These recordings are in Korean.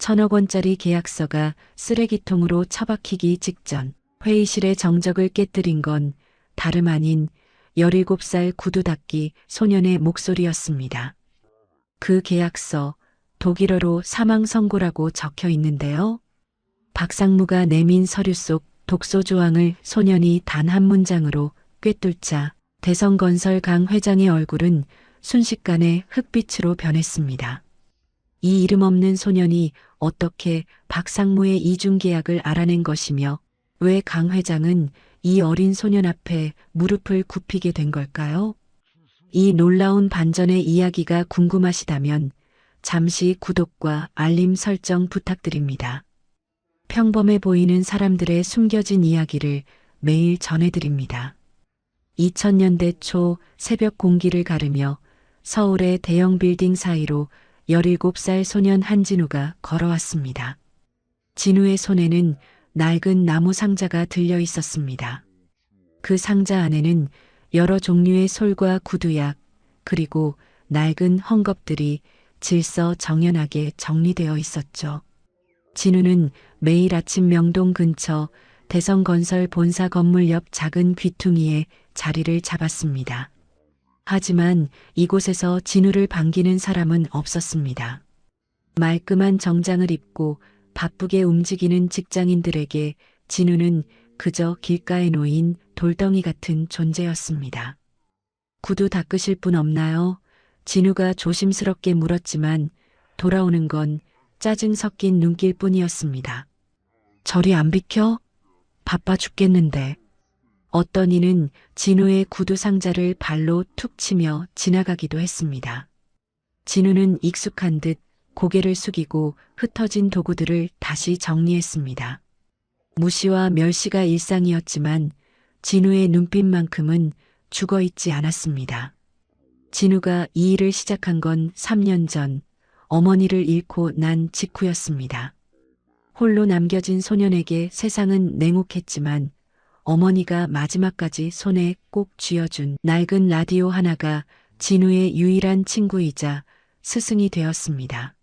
천억 원짜리 계약서가 쓰레기통으로 처박히기 직전 회의실의 정적을 깨뜨린 건 다름 아닌 17살 구두 닦기 소년의 목소리였습니다. 그 계약서 독일어로 사망 선고라고 적혀 있는데요. 박상무가 내민 서류 속 독소 조항을 소년이 단 한 문장으로 꿰뚫자 대성건설 강 회장의 얼굴은 순식간에 흑빛으로 변했습니다. 이 이름 없는 소년이 어떻게 박상무의 이중계약을 알아낸 것이며 왜 강 회장은 이 어린 소년 앞에 무릎을 굽히게 된 걸까요? 이 놀라운 반전의 이야기가 궁금하시다면 잠시 구독과 알림 설정 부탁드립니다. 평범해 보이는 사람들의 숨겨진 이야기를 매일 전해드립니다. 2000년대 초 새벽 공기를 가르며 서울의 대형 빌딩 사이로 17살 소년 한진우가 걸어왔습니다. 진우의 손에는 낡은 나무 상자가 들려 있었습니다. 그 상자 안에는 여러 종류의 솔과 구두약 그리고 낡은 헝겊들이 질서정연하게 정리되어 있었죠. 진우는 매일 아침 명동 근처 대성건설 본사 건물 옆 작은 귀퉁이에 자리를 잡았습니다. 하지만 이곳에서 진우를 반기는 사람은 없었습니다. 말끔한 정장을 입고 바쁘게 움직이는 직장인들에게 진우는 그저 길가에 놓인 돌덩이 같은 존재였습니다. 구두 닦으실 분 없나요? 진우가 조심스럽게 물었지만 돌아오는 건 짜증 섞인 눈길뿐이었습니다. 저리 안 비켜? 바빠 죽겠는데. 어떤 이는 진우의 구두 상자를 발로 툭 치며 지나가기도 했습니다. 진우는 익숙한 듯 고개를 숙이고 흩어진 도구들을 다시 정리했습니다. 무시와 멸시가 일상이었지만 진우의 눈빛만큼은 죽어있지 않았습니다. 진우가 이 일을 시작한 건 3년 전 어머니를 잃고 난 직후였습니다. 홀로 남겨진 소년에게 세상은 냉혹했지만 어머니가 마지막까지 손에 꼭 쥐어준 낡은 라디오 하나가 진우의 유일한 친구이자 스승이 되었습니다.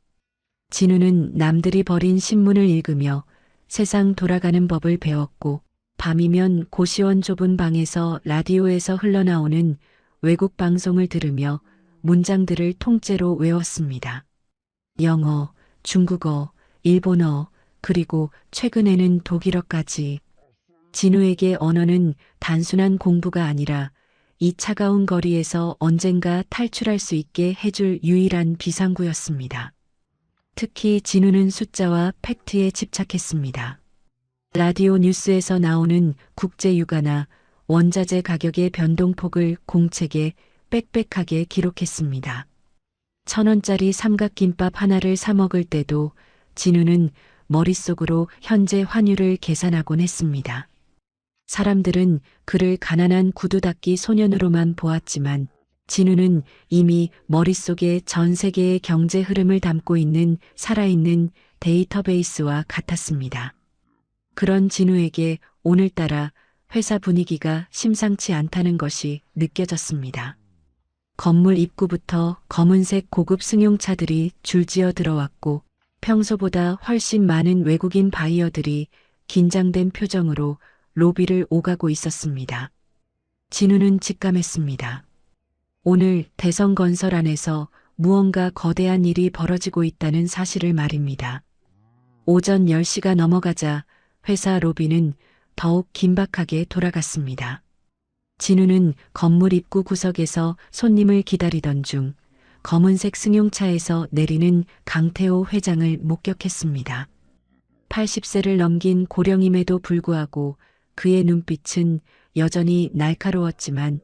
진우는 남들이 버린 신문을 읽으며 세상 돌아가는 법을 배웠고 밤이면 고시원 좁은 방에서 라디오에서 흘러나오는 외국 방송을 들으며 문장들을 통째로 외웠습니다. 영어, 중국어, 일본어, 그리고 최근에는 독일어까지. 진우에게 언어는 단순한 공부가 아니라 이 차가운 거리에서 언젠가 탈출할 수 있게 해줄 유일한 비상구였습니다. 특히 진우는 숫자와 팩트에 집착했습니다. 라디오 뉴스에서 나오는 국제 유가나 원자재 가격의 변동폭을 공책에 빽빽하게 기록했습니다. 1,000원짜리 삼각김밥 하나를 사 먹을 때도 진우는 머릿속으로 현재 환율을 계산하곤 했습니다. 사람들은 그를 가난한 구두 닦기 소년으로만 보았지만 진우는 이미 머릿속에 전 세계의 경제 흐름을 담고 있는 살아있는 데이터베이스와 같았습니다. 그런 진우에게 오늘따라 회사 분위기가 심상치 않다는 것이 느껴졌습니다. 건물 입구부터 검은색 고급 승용차들이 줄지어 들어왔고 평소보다 훨씬 많은 외국인 바이어들이 긴장된 표정으로 로비를 오가고 있었습니다. 진우는 직감했습니다. 오늘 대성건설 안에서 무언가 거대한 일이 벌어지고 있다는 사실을 말입니다. 오전 10시가 넘어가자 회사 로비는 더욱 긴박하게 돌아갔습니다. 진우는 건물 입구 구석에서 손님을 기다리던 중 검은색 승용차에서 내리는 강태호 회장을 목격했습니다. 80세를 넘긴 고령임에도 불구하고 그의 눈빛은 여전히 날카로웠지만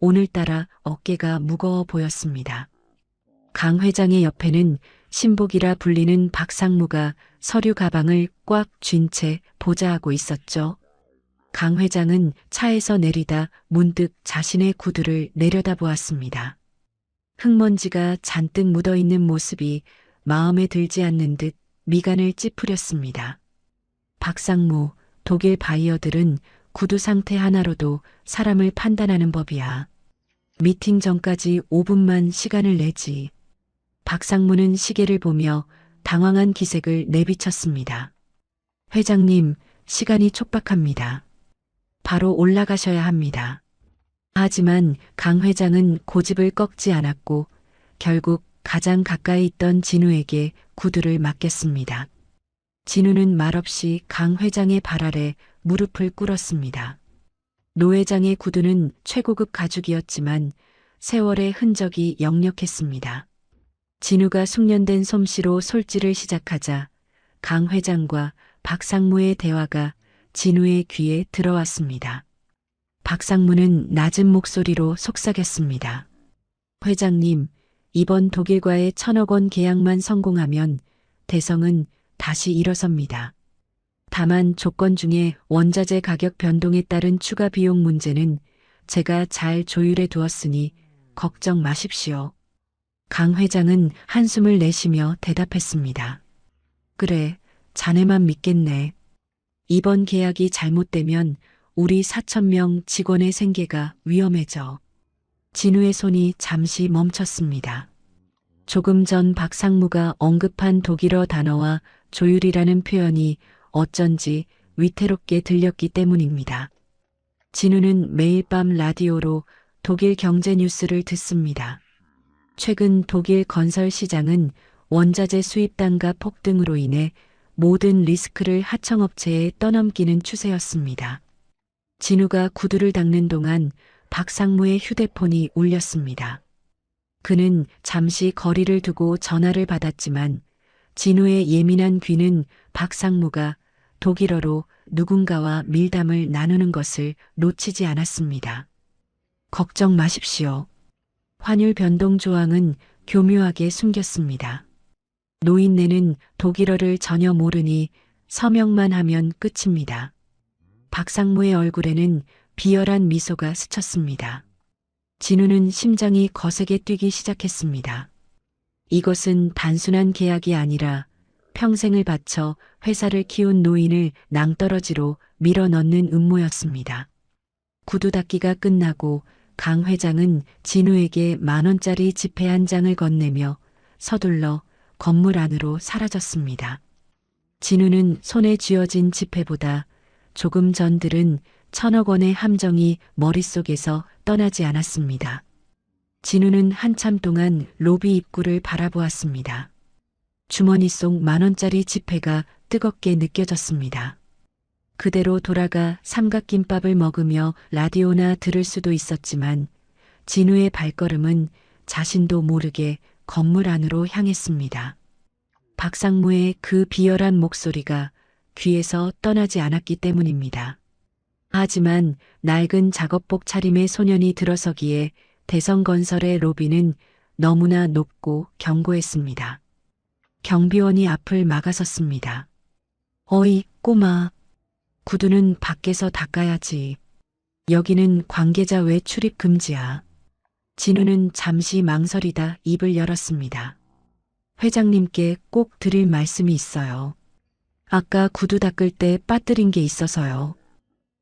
오늘따라 어깨가 무거워 보였습니다. 강 회장의 옆에는 신복이라 불리는 박상무가 서류 가방을 꽉 쥔 채 보좌하고 있었죠. 강 회장은 차에서 내리다 문득 자신의 구두를 내려다보았습니다. 흙먼지가 잔뜩 묻어있는 모습이 마음에 들지 않는 듯 미간을 찌푸렸습니다. 박상무, 독일 바이어들은 구두 상태 하나로도 사람을 판단하는 법이야. 미팅 전까지 5분만 시간을 내지. 박상무는 시계를 보며 당황한 기색을 내비쳤습니다. 회장님, 시간이 촉박합니다. 바로 올라가셔야 합니다. 하지만 강 회장은 고집을 꺾지 않았고 결국 가장 가까이 있던 진우에게 구두를 맡겼습니다. 진우는 말없이 강 회장의 발 아래 무릎을 꿇었습니다. 노 회장의 구두는 최고급 가죽이었지만 세월의 흔적이 역력했습니다. 진우가 숙련된 솜씨로 솔질을 시작하자 강 회장과 박상무의 대화가 진우의 귀에 들어왔습니다. 박상무는 낮은 목소리로 속삭였습니다. 회장님, 이번 독일과의 1,000억 원 계약만 성공하면 대성은 다시 일어섭니다. 다만 조건 중에 원자재 가격 변동에 따른 추가 비용 문제는 제가 잘 조율해 두었으니 걱정 마십시오. 강 회장은 한숨을 내쉬며 대답했습니다. 그래, 자네만 믿겠네. 이번 계약이 잘못되면 우리 4,000명 직원의 생계가 위험해져. 진우의 손이 잠시 멈췄습니다. 조금 전 박상무가 언급한 독일어 단어와 조율이라는 표현이 어쩐지 위태롭게 들렸기 때문입니다. 진우는 매일 밤 라디오로 독일 경제 뉴스를 듣습니다. 최근 독일 건설 시장은 원자재 수입 단가 폭등으로 인해 모든 리스크를 하청업체에 떠넘기는 추세였습니다. 진우가 구두를 닦는 동안 박상무의 휴대폰이 울렸습니다. 그는 잠시 거리를 두고 전화를 받았지만 진우의 예민한 귀는 박상무가 독일어로 누군가와 밀담을 나누는 것을 놓치지 않았습니다. 걱정 마십시오. 환율 변동 조항은 교묘하게 숨겼습니다. 노인네는 독일어를 전혀 모르니 서명만 하면 끝입니다. 박상무의 얼굴에는 비열한 미소가 스쳤습니다. 진우는 심장이 거세게 뛰기 시작했습니다. 이것은 단순한 계약이 아니라 평생을 바쳐 회사를 키운 노인을 낭떠러지로 밀어넣는 음모였습니다. 구두 닦기가 끝나고 강 회장은 진우에게 10,000원짜리 지폐 한 장을 건네며 서둘러 건물 안으로 사라졌습니다. 진우는 손에 쥐어진 지폐보다 조금 전 들은 1,000억 원의 함정이 머릿속에서 떠나지 않았습니다. 진우는 한참 동안 로비 입구를 바라보았습니다. 주머니 속 10,000원짜리 지폐가 뜨겁게 느껴졌습니다. 그대로 돌아가 삼각김밥을 먹으며 라디오나 들을 수도 있었지만 진우의 발걸음은 자신도 모르게 건물 안으로 향했습니다. 박상무의 그 비열한 목소리가 귀에서 떠나지 않았기 때문입니다. 하지만 낡은 작업복 차림의 소년이 들어서기에 대성건설의 로비는 너무나 높고 견고했습니다. 경비원이 앞을 막아섰습니다. 어이, 꼬마. 구두는 밖에서 닦아야지. 여기는 관계자 외 출입 금지야. 진우는 잠시 망설이다 입을 열었습니다. 회장님께 꼭 드릴 말씀이 있어요. 아까 구두 닦을 때 빠뜨린 게 있어서요.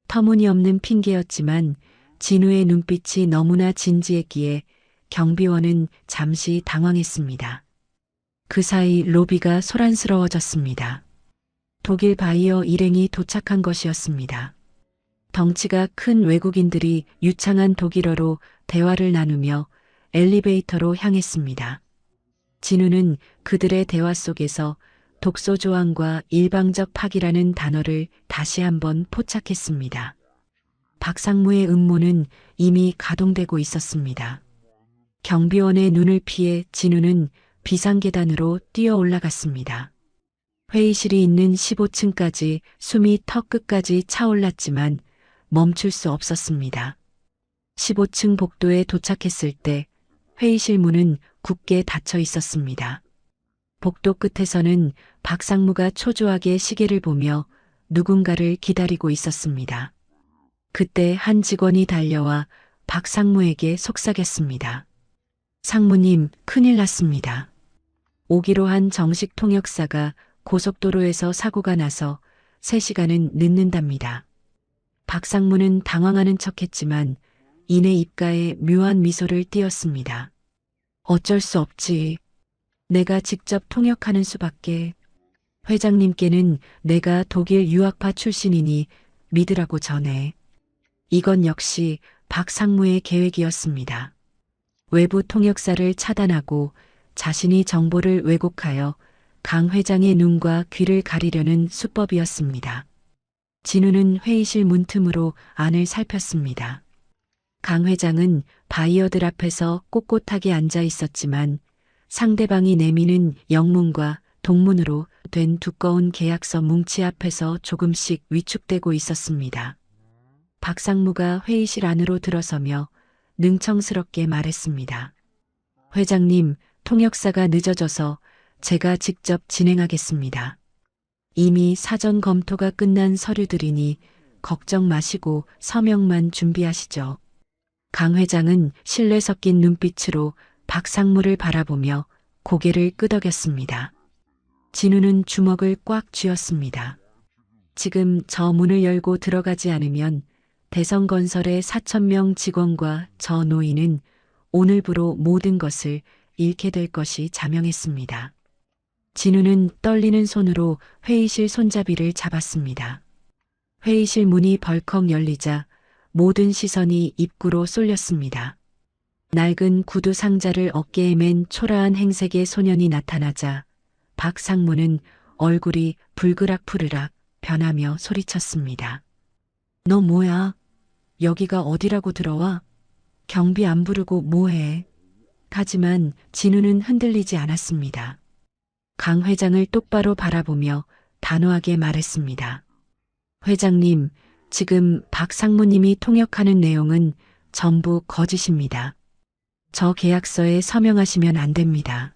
터무니없는 핑계였지만 진우의 눈빛이 너무나 진지했기에 경비원은 잠시 당황했습니다. 그 사이 로비가 소란스러워졌습니다. 독일 바이어 일행이 도착한 것이었습니다. 덩치가 큰 외국인들이 유창한 독일어로 대화를 나누며 엘리베이터로 향했습니다. 진우는 그들의 대화 속에서 독소 조항과 일방적 파기라는 단어를 다시 한번 포착했습니다. 박상무의 음모는 이미 가동되고 있었습니다. 경비원의 눈을 피해 진우는 비상계단으로 뛰어 올라갔습니다. 회의실이 있는 15층까지 숨이 턱 끝까지 차올랐지만 멈출 수 없었습니다. 15층 복도에 도착했을 때 회의실 문은 굳게 닫혀 있었습니다. 복도 끝에서는 박상무가 초조하게 시계를 보며 누군가를 기다리고 있었습니다. 그때 한 직원이 달려와 박상무에게 속삭였습니다. 상무님, 큰일 났습니다. 오기로 한 정식 통역사가 고속도로에서 사고가 나서 3시간은 늦는답니다. 박상무는 당황하는 척했지만 이내 입가에 묘한 미소를 띄었습니다. 어쩔 수 없지. 내가 직접 통역하는 수밖에. 회장님께는 내가 독일 유학파 출신이니 믿으라고 전해. 이건 역시 박상무의 계획이었습니다. 외부 통역사를 차단하고 자신이 정보를 왜곡하여 강 회장의 눈과 귀를 가리려는 수법이었습니다. 진우는 회의실 문틈으로 안을 살폈습니다. 강 회장은 바이어들 앞에서 꼿꼿하게 앉아 있었지만 상대방이 내미는 영문과 동문으로 된 두꺼운 계약서 뭉치 앞에서 조금씩 위축되고 있었습니다. 박상무가 회의실 안으로 들어서며 능청스럽게 말했습니다. 회장님, 통역사가 늦어져서 제가 직접 진행하겠습니다. 이미 사전 검토가 끝난 서류들이니 걱정 마시고 서명만 준비하시죠. 강 회장은 신뢰 섞인 눈빛으로 박상무를 바라보며 고개를 끄덕였습니다. 진우는 주먹을 꽉 쥐었습니다. 지금 저 문을 열고 들어가지 않으면 대성건설의 4,000명 직원과 저 노인은 오늘부로 모든 것을 잃게 될 것이 자명했습니다. 진우는 떨리는 손으로 회의실 손잡이를 잡았습니다. 회의실 문이 벌컥 열리자 모든 시선이 입구로 쏠렸습니다. 낡은 구두 상자를 어깨에 맨 초라한 행색의 소년이 나타나자 박상무는 얼굴이 불그락푸르락 변하며 소리쳤습니다. 너 뭐야? 여기가 어디라고 들어와? 경비 안 부르고 뭐해? 하지만 진우는 흔들리지 않았습니다. 강 회장을 똑바로 바라보며 단호하게 말했습니다. 회장님, 지금 박상무님이 통역하는 내용은 전부 거짓입니다. 저 계약서에 서명하시면 안 됩니다.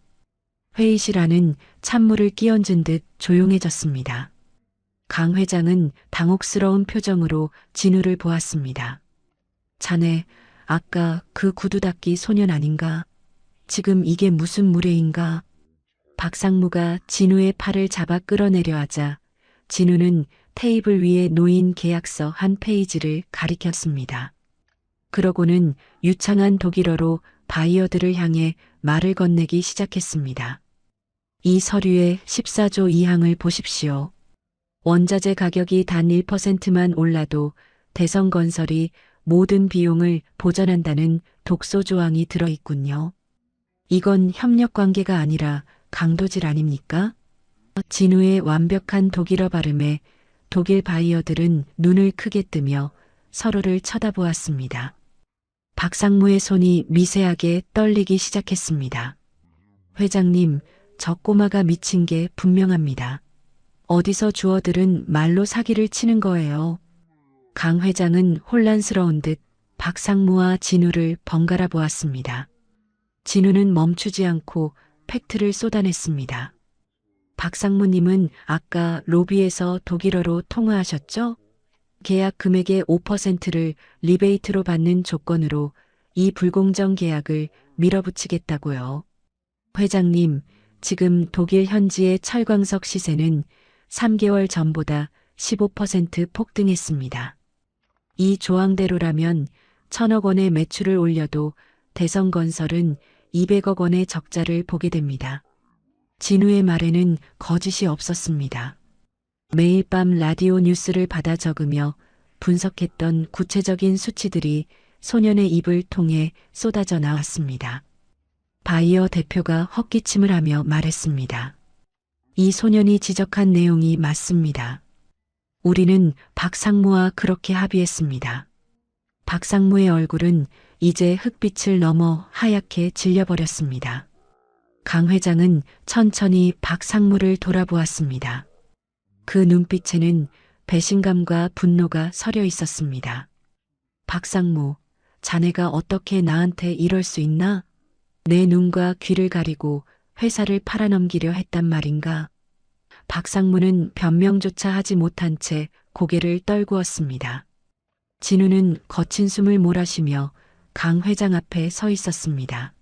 회의실 안은 찬물을 끼얹은 듯 조용해졌습니다. 강 회장은 당혹스러운 표정으로 진우를 보았습니다. 자네, 아까 그 구두 닦기 소년 아닌가? 지금 이게 무슨 무례인가? 박상무가 진우의 팔을 잡아 끌어내려 하자 진우는 테이블 위에 놓인 계약서 한 페이지를 가리켰습니다. 그러고는 유창한 독일어로 바이어들을 향해 말을 건네기 시작했습니다. 이 서류의 14조 2항을 보십시오. 원자재 가격이 단 1%만 올라도 대성건설이 모든 비용을 보전한다는 독소 조항이 들어있군요. 이건 협력관계가 아니라 강도질 아닙니까? 진우의 완벽한 독일어 발음에 독일 바이어들은 눈을 크게 뜨며 서로를 쳐다보았습니다. 박상무의 손이 미세하게 떨리기 시작했습니다. 회장님, 저 꼬마가 미친 게 분명합니다. 어디서 주어들은 말로 사기를 치는 거예요. 강 회장은 혼란스러운 듯 박상무와 진우를 번갈아 보았습니다. 진우는 멈추지 않고 팩트를 쏟아냈습니다. 박상무님은 아까 로비에서 독일어로 통화하셨죠? 계약 금액의 5%를 리베이트로 받는 조건으로 이 불공정 계약을 밀어붙이겠다고요. 회장님, 지금 독일 현지의 철광석 시세는 3개월 전보다 15% 폭등했습니다. 이 조항대로라면 1,000억 원의 매출을 올려도 대성건설은 200억 원의 적자를 보게 됩니다. 진우의 말에는 거짓이 없었습니다. 매일 밤 라디오 뉴스를 받아 적으며 분석했던 구체적인 수치들이 소년의 입을 통해 쏟아져 나왔습니다. 바이어 대표가 헛기침을 하며 말했습니다. 이 소년이 지적한 내용이 맞습니다. 우리는 박상무와 그렇게 합의했습니다. 박상무의 얼굴은 이제 흑빛을 넘어 하얗게 질려버렸습니다. 강 회장은 천천히 박상무를 돌아보았습니다. 그 눈빛에는 배신감과 분노가 서려 있었습니다. 박상무, 자네가 어떻게 나한테 이럴 수 있나? 내 눈과 귀를 가리고 회사를 팔아넘기려 했단 말인가? 박상무는 변명조차 하지 못한 채 고개를 떨구었습니다. 진우는 거친 숨을 몰아쉬며 강 회장 앞에 서 있었습니다.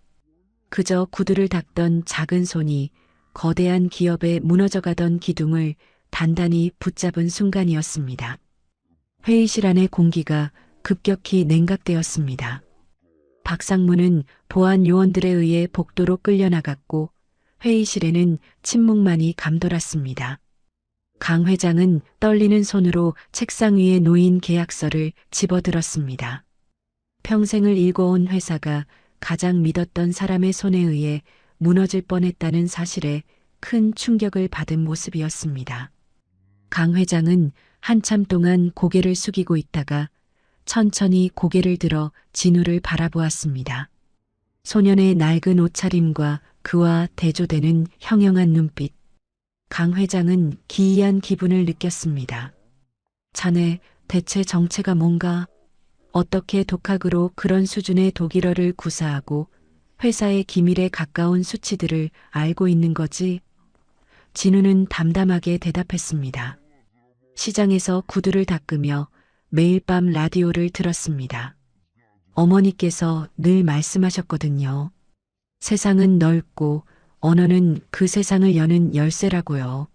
그저 구두를 닦던 작은 손이 거대한 기업의 무너져가던 기둥을 단단히 붙잡은 순간이었습니다. 회의실 안의 공기가 급격히 냉각되었습니다. 박상무는 보안 요원들에 의해 복도로 끌려나갔고 회의실에는 침묵만이 감돌았습니다. 강 회장은 떨리는 손으로 책상 위에 놓인 계약서를 집어들었습니다. 평생을 일궈온 회사가 가장 믿었던 사람의 손에 의해 무너질 뻔했다는 사실에 큰 충격을 받은 모습이었습니다. 강 회장은 한참 동안 고개를 숙이고 있다가 천천히 고개를 들어 진우를 바라보았습니다. 소년의 낡은 옷차림과 그와 대조되는 형형한 눈빛. 강 회장은 기이한 기분을 느꼈습니다. 자네 대체 정체가 뭔가? 어떻게 독학으로 그런 수준의 독일어를 구사하고 회사의 기밀에 가까운 수치들을 알고 있는 거지? 진우는 담담하게 대답했습니다. 시장에서 구두를 닦으며 매일 밤 라디오를 들었습니다. 어머니께서 늘 말씀하셨거든요. 세상은 넓고 언어는 그 세상을 여는 열쇠라고요.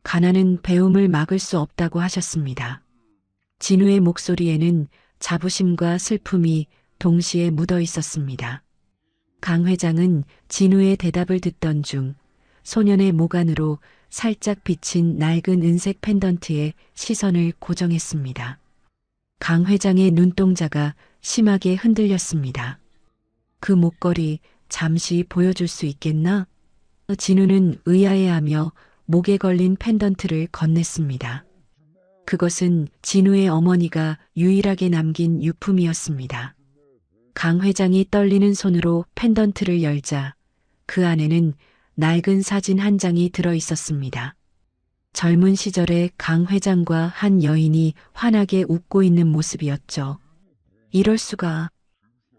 가난은 배움을 막을 수 없다고 하셨습니다. 진우의 목소리에는 자부심과 슬픔이 동시에 묻어 있었습니다. 강 회장은 진우의 대답을 듣던 중 소년의 목 안으로 살짝 비친 낡은 은색 펜던트에 시선을 고정했습니다. 강 회장의 눈동자가 심하게 흔들렸습니다. 그 목걸이 잠시 보여줄 수 있겠나? 진우는 의아해하며 목에 걸린 펜던트를 건넸습니다. 그것은 진우의 어머니가 유일하게 남긴 유품이었습니다. 강 회장이 떨리는 손으로 펜던트를 열자 그 안에는 낡은 사진 한 장이 들어 있었습니다. 젊은 시절의 강 회장과 한 여인이 환하게 웃고 있는 모습이었죠. 이럴 수가.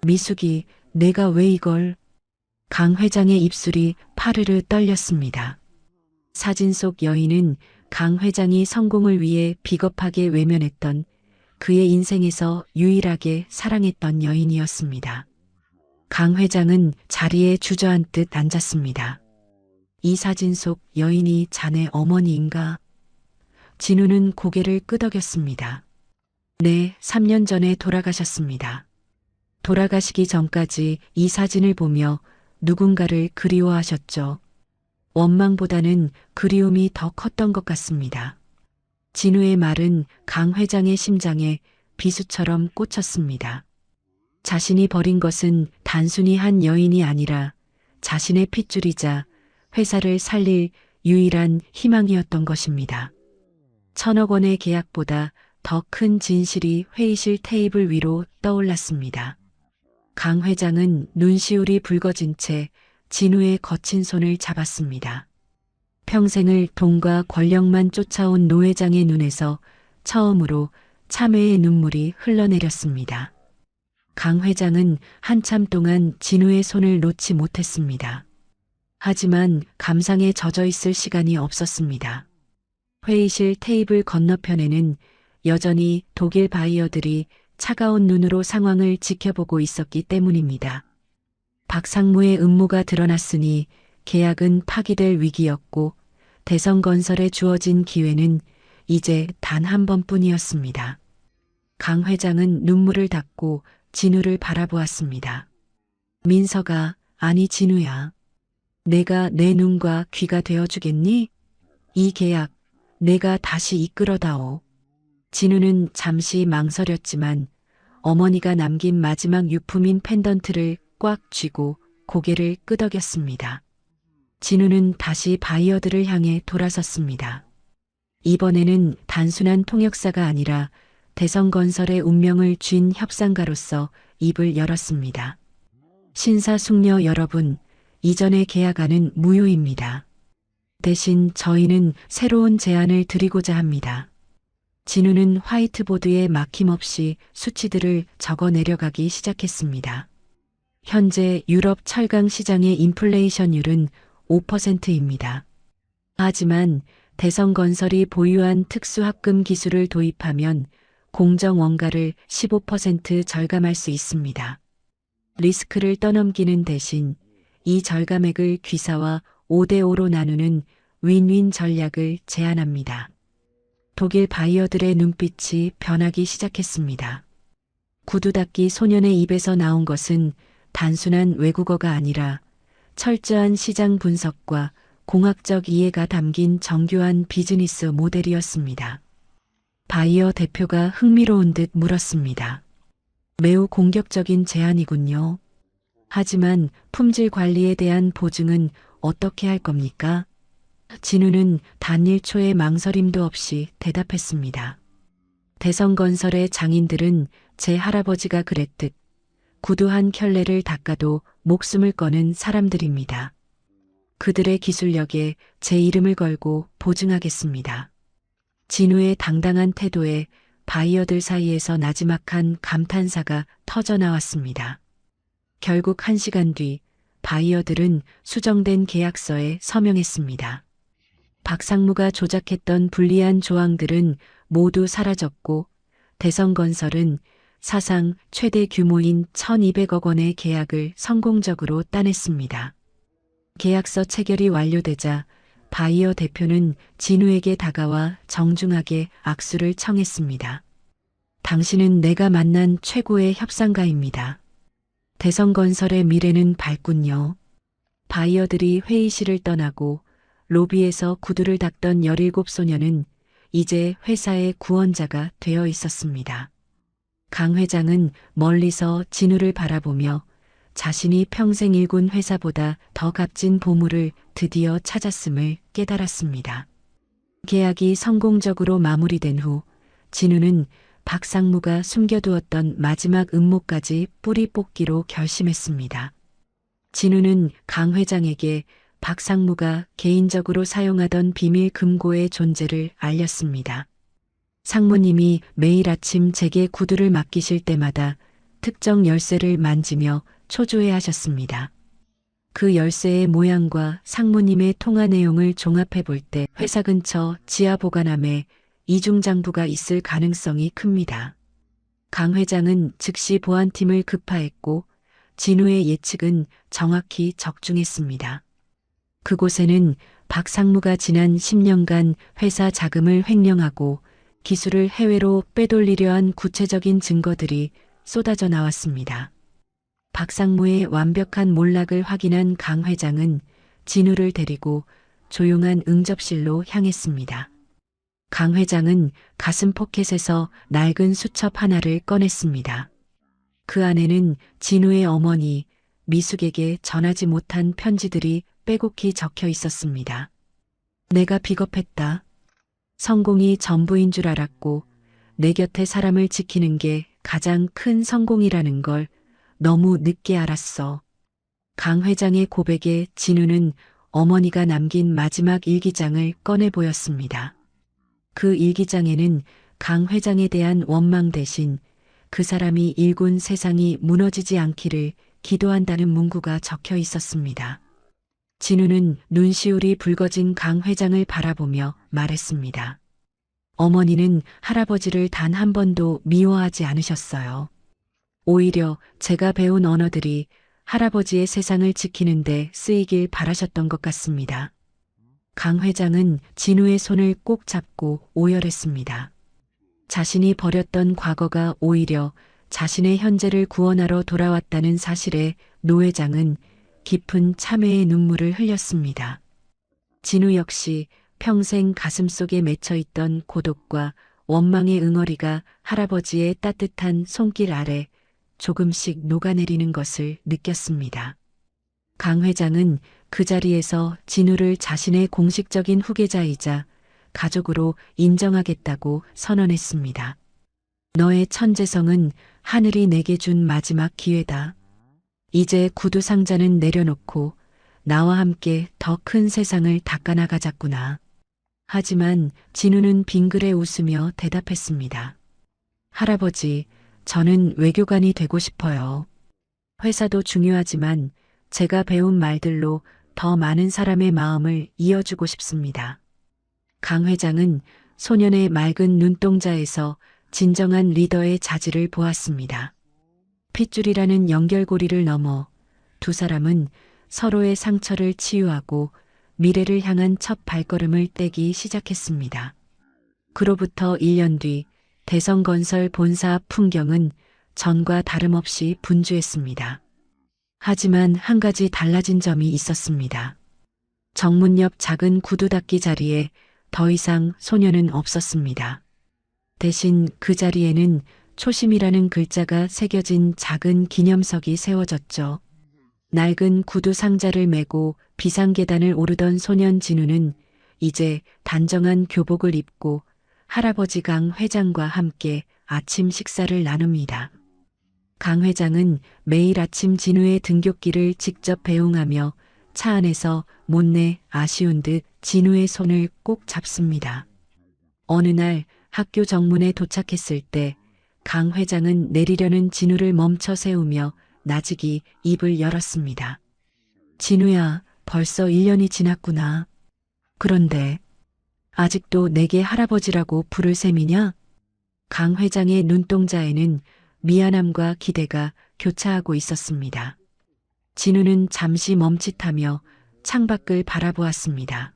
미숙이, 내가 왜 이걸? 강 회장의 입술이 파르르 떨렸습니다. 사진 속 여인은 강 회장이 성공을 위해 비겁하게 외면했던 그의 인생에서 유일하게 사랑했던 여인이었습니다. 강 회장은 자리에 주저앉듯 앉았습니다. 이 사진 속 여인이 자네 어머니인가? 진우는 고개를 끄덕였습니다. 네, 3년 전에 돌아가셨습니다. 돌아가시기 전까지 이 사진을 보며 누군가를 그리워하셨죠. 원망보다는 그리움이 더 컸던 것 같습니다. 진우의 말은 강 회장의 심장에 비수처럼 꽂혔습니다. 자신이 버린 것은 단순히 한 여인이 아니라 자신의 핏줄이자 회사를 살릴 유일한 희망이었던 것입니다. 1,000억 원의 계약보다 더 큰 진실이 회의실 테이블 위로 떠올랐습니다. 강 회장은 눈시울이 붉어진 채 진우의 거친 손을 잡았습니다. 평생을 돈과 권력만 쫓아온 노 회장의 눈에서 처음으로 참회의 눈물이 흘러내렸습니다. 강 회장은 한참 동안 진우의 손을 놓지 못했습니다. 하지만 감상에 젖어 있을 시간이 없었습니다. 회의실 테이블 건너편에는 여전히 독일 바이어들이 차가운 눈으로 상황을 지켜보고 있었기 때문입니다. 박상무의 음모가 드러났으니 계약은 파기될 위기였고 대성건설에 주어진 기회는 이제 단 한 번뿐이었습니다. 강 회장은 눈물을 닦고 진우를 바라보았습니다. 민서가, 아니 진우야. 내가 내 눈과 귀가 되어주겠니? 이 계약 내가 다시 이끌어다오. 진우는 잠시 망설였지만 어머니가 남긴 마지막 유품인 펜던트를 꽉 쥐고 고개를 끄덕였습니다. 진우는 다시 바이어들을 향해 돌아섰습니다. 이번에는 단순한 통역사가 아니라 대성건설의 운명을 쥔 협상가로서 입을 열었습니다. 신사숙녀 여러분, 이전의 계약안은 무효입니다. 대신 저희는 새로운 제안을 드리고자 합니다. 진우는 화이트보드에 막힘없이 수치들을 적어 내려가기 시작했습니다. 현재 유럽 철강 시장의 인플레이션율은 5%입니다. 하지만 대성건설이 보유한 특수합금 기술을 도입하면 공정 원가를 15% 절감할 수 있습니다. 리스크를 떠넘기는 대신 이 절감액을 귀사와 5대5로 나누는 윈윈 전략을 제안합니다. 독일 바이어들의 눈빛이 변하기 시작했습니다. 구두 닦기 소년의 입에서 나온 것은 단순한 외국어가 아니라 철저한 시장 분석과 공학적 이해가 담긴 정교한 비즈니스 모델이었습니다. 바이어 대표가 흥미로운 듯 물었습니다. 매우 공격적인 제안이군요. 하지만 품질 관리에 대한 보증은 어떻게 할 겁니까? 진우는 단 1초의 망설임도 없이 대답했습니다. 대성건설의 장인들은 제 할아버지가 그랬듯 구두 한 켤레를 닦아도 목숨을 거는 사람들입니다. 그들의 기술력에 제 이름을 걸고 보증하겠습니다. 진우의 당당한 태도에 바이어들 사이에서 나지막한 감탄사가 터져나왔습니다. 결국 1시간 뒤 바이어들은 수정된 계약서에 서명했습니다. 박상무가 조작했던 불리한 조항들은 모두 사라졌고 대성건설은 사상 최대 규모인 1,200억 원의 계약을 성공적으로 따냈습니다. 계약서 체결이 완료되자 바이어 대표는 진우에게 다가와 정중하게 악수를 청했습니다. 당신은 내가 만난 최고의 협상가입니다. 대성건설의 미래는 밝군요. 바이어들이 회의실을 떠나고 로비에서 구두를 닦던 17소녀는 이제 회사의 구원자가 되어 있었습니다. 강 회장은 멀리서 진우를 바라보며 자신이 평생 일군 회사보다 더 값진 보물을 드디어 찾았음을 깨달았습니다. 계약이 성공적으로 마무리된 후 진우는 박상무가 숨겨두었던 마지막 음모까지 뿌리 뽑기로 결심했습니다. 진우는 강 회장에게 박상무가 개인적으로 사용하던 비밀 금고의 존재를 알렸습니다. 상무님이 매일 아침 제게 구두를 맡기실 때마다 특정 열쇠를 만지며 초조해하셨습니다. 그 열쇠의 모양과 상무님의 통화 내용을 종합해 볼 때 회사 근처 지하 보관함에 이중장부가 있을 가능성이 큽니다. 강 회장은 즉시 보안팀을 급파했고 진우의 예측은 정확히 적중했습니다. 그곳에는 박상무가 지난 10년간 회사 자금을 횡령하고 기술을 해외로 빼돌리려 한 구체적인 증거들이 쏟아져 나왔습니다. 박상무의 완벽한 몰락을 확인한 강 회장은 진우를 데리고 조용한 응접실로 향했습니다. 강 회장은 가슴 포켓에서 낡은 수첩 하나를 꺼냈습니다. 그 안에는 진우의 어머니 미숙에게 전하지 못한 편지들이 빼곡히 적혀 있었습니다. 내가 비겁했다. 성공이 전부인 줄 알았고 내 곁에 사람을 지키는 게 가장 큰 성공이라는 걸 너무 늦게 알았어. 강 회장의 고백에 진우는 어머니가 남긴 마지막 일기장을 꺼내 보였습니다. 그 일기장에는 강 회장에 대한 원망 대신 그 사람이 일군 세상이 무너지지 않기를 기도한다는 문구가 적혀 있었습니다. 진우는 눈시울이 붉어진 강 회장을 바라보며 말했습니다. 어머니는 할아버지를 단 한 번도 미워하지 않으셨어요. 오히려 제가 배운 언어들이 할아버지의 세상을 지키는데 쓰이길 바라셨던 것 같습니다. 강 회장은 진우의 손을 꼭 잡고 오열했습니다. 자신이 버렸던 과거가 오히려 자신의 현재를 구원하러 돌아왔다는 사실에 노 회장은 깊은 참회의 눈물을 흘렸습니다. 진우 역시 평생 가슴속에 맺혀있던 고독과 원망의 응어리가 할아버지의 따뜻한 손길 아래 조금씩 녹아내리는 것을 느꼈습니다. 강 회장은 그 자리에서 진우를 자신의 공식적인 후계자이자 가족으로 인정하겠다고 선언했습니다. 너의 천재성은 하늘이 내게 준 마지막 기회다. 이제 구두 상자는 내려놓고 나와 함께 더 큰 세상을 닦아나가자꾸나. 하지만 진우는 빙그레 웃으며 대답했습니다. 할아버지, 저는 외교관이 되고 싶어요. 회사도 중요하지만 제가 배운 말들로 더 많은 사람의 마음을 이어주고 싶습니다. 강 회장은 소년의 맑은 눈동자에서 진정한 리더의 자질을 보았습니다. 핏줄이라는 연결고리를 넘어 두 사람은 서로의 상처를 치유하고 미래를 향한 첫 발걸음을 떼기 시작했습니다. 그로부터 1년 뒤 대성건설 본사 앞 풍경은 전과 다름없이 분주했습니다. 하지만 한 가지 달라진 점이 있었습니다. 정문 옆 작은 구두 닦기 자리에 더 이상 소녀는 없었습니다. 대신 그 자리에는 초심이라는 글자가 새겨진 작은 기념석이 세워졌죠. 낡은 구두 상자를 메고 비상계단을 오르던 소년 진우는 이제 단정한 교복을 입고 할아버지 강 회장과 함께 아침 식사를 나눕니다. 강 회장은 매일 아침 진우의 등굣길을 직접 배웅하며 차 안에서 못내 아쉬운 듯 진우의 손을 꼭 잡습니다. 어느 날 학교 정문에 도착했을 때 강 회장은 내리려는 진우를 멈춰 세우며 나직이 입을 열었습니다. 진우야, 벌써 1년이 지났구나. 그런데 아직도 내게 할아버지라고 부를 셈이냐? 강 회장의 눈동자에는 미안함과 기대가 교차하고 있었습니다. 진우는 잠시 멈칫하며 창밖을 바라보았습니다.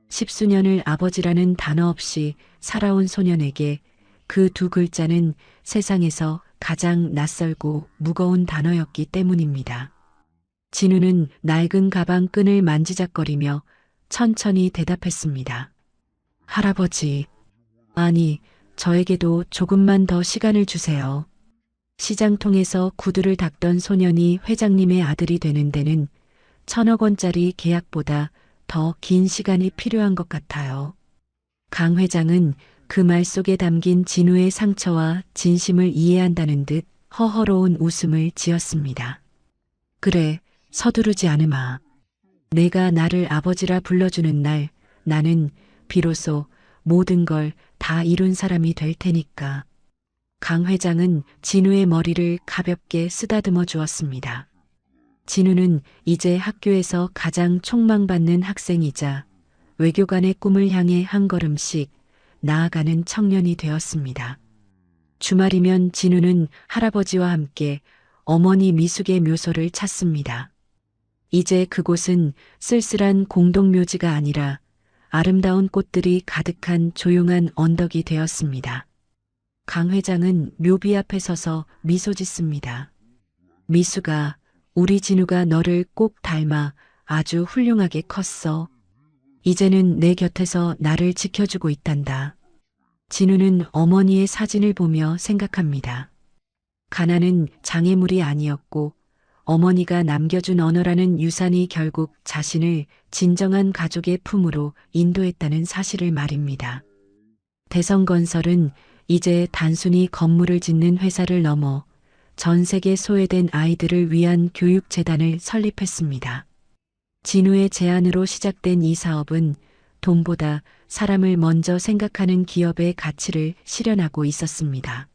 십수년을 아버지라는 단어 없이 살아온 소년에게 그 두 글자는 세상에서 가장 낯설고 무거운 단어였기 때문입니다. 진우는 낡은 가방 끈을 만지작거리며 천천히 대답했습니다. 할아버지, 아니, 저에게도 조금만 더 시간을 주세요. 시장통에서 구두를 닦던 소년이 회장님의 아들이 되는 데는 1,000억 원짜리 계약보다 더 긴 시간이 필요한 것 같아요. 강 회장은 그 말 속에 담긴 진우의 상처와 진심을 이해한다는 듯 허허로운 웃음을 지었습니다. 그래, 서두르지 않으마. 내가 나를 아버지라 불러주는 날 나는 비로소 모든 걸 다 이룬 사람이 될 테니까. 강 회장은 진우의 머리를 가볍게 쓰다듬어 주었습니다. 진우는 이제 학교에서 가장 촉망받는 학생이자 외교관의 꿈을 향해 한 걸음씩 나아가는 청년이 되었습니다. 주말이면 진우는 할아버지와 함께 어머니 미숙의 묘소를 찾습니다. 이제 그곳은 쓸쓸한 공동묘지가 아니라 아름다운 꽃들이 가득한 조용한 언덕이 되었습니다. 강 회장은 묘비 앞에 서서 미소 짓습니다. 미숙아, 우리 진우가 너를 꼭 닮아 아주 훌륭하게 컸어. 이제는 내 곁에서 나를 지켜주고 있단다. 진우는 어머니의 사진을 보며 생각합니다. 가난은 장애물이 아니었고 어머니가 남겨준 언어라는 유산이 결국 자신을 진정한 가족의 품으로 인도했다는 사실을 말입니다. 대성건설은 이제 단순히 건물을 짓는 회사를 넘어 전 세계 소외된 아이들을 위한 교육재단을 설립했습니다. 진우의 제안으로 시작된 이 사업은 돈보다 사람을 먼저 생각하는 기업의 가치를 실현하고 있었습니다.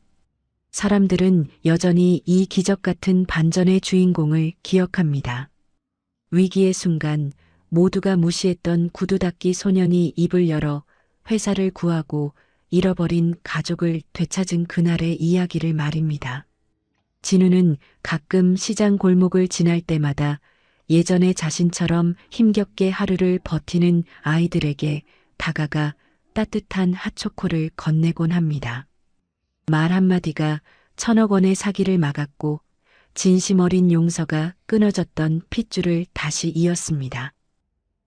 사람들은 여전히 이 기적 같은 반전의 주인공을 기억합니다. 위기의 순간 모두가 무시했던 구두 닦기 소년이 입을 열어 회사를 구하고 잃어버린 가족을 되찾은 그날의 이야기를 말입니다. 진우는 가끔 시장 골목을 지날 때마다 예전의 자신처럼 힘겹게 하루를 버티는 아이들에게 다가가 따뜻한 핫초코를 건네곤 합니다. 말 한마디가 1,000억 원의 사기를 막았고 진심 어린 용서가 끊어졌던 핏줄을 다시 이었습니다.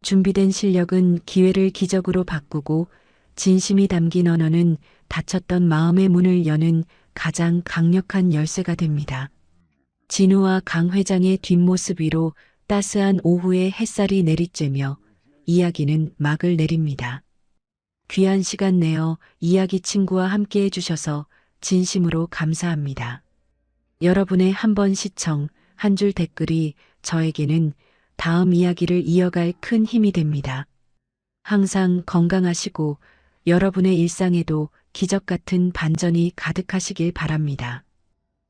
준비된 실력은 기회를 기적으로 바꾸고 진심이 담긴 언어는 닫혔던 마음의 문을 여는 가장 강력한 열쇠가 됩니다. 진우와 강 회장의 뒷모습 위로 따스한 오후의 햇살이 내리쬐며 이야기는 막을 내립니다. 귀한 시간 내어 이야기 친구와 함께 해주셔서 진심으로 감사합니다. 여러분의 한 번 시청, 한 줄 댓글이 저에게는 다음 이야기를 이어갈 큰 힘이 됩니다. 항상 건강하시고 여러분의 일상에도 기적 같은 반전이 가득하시길 바랍니다.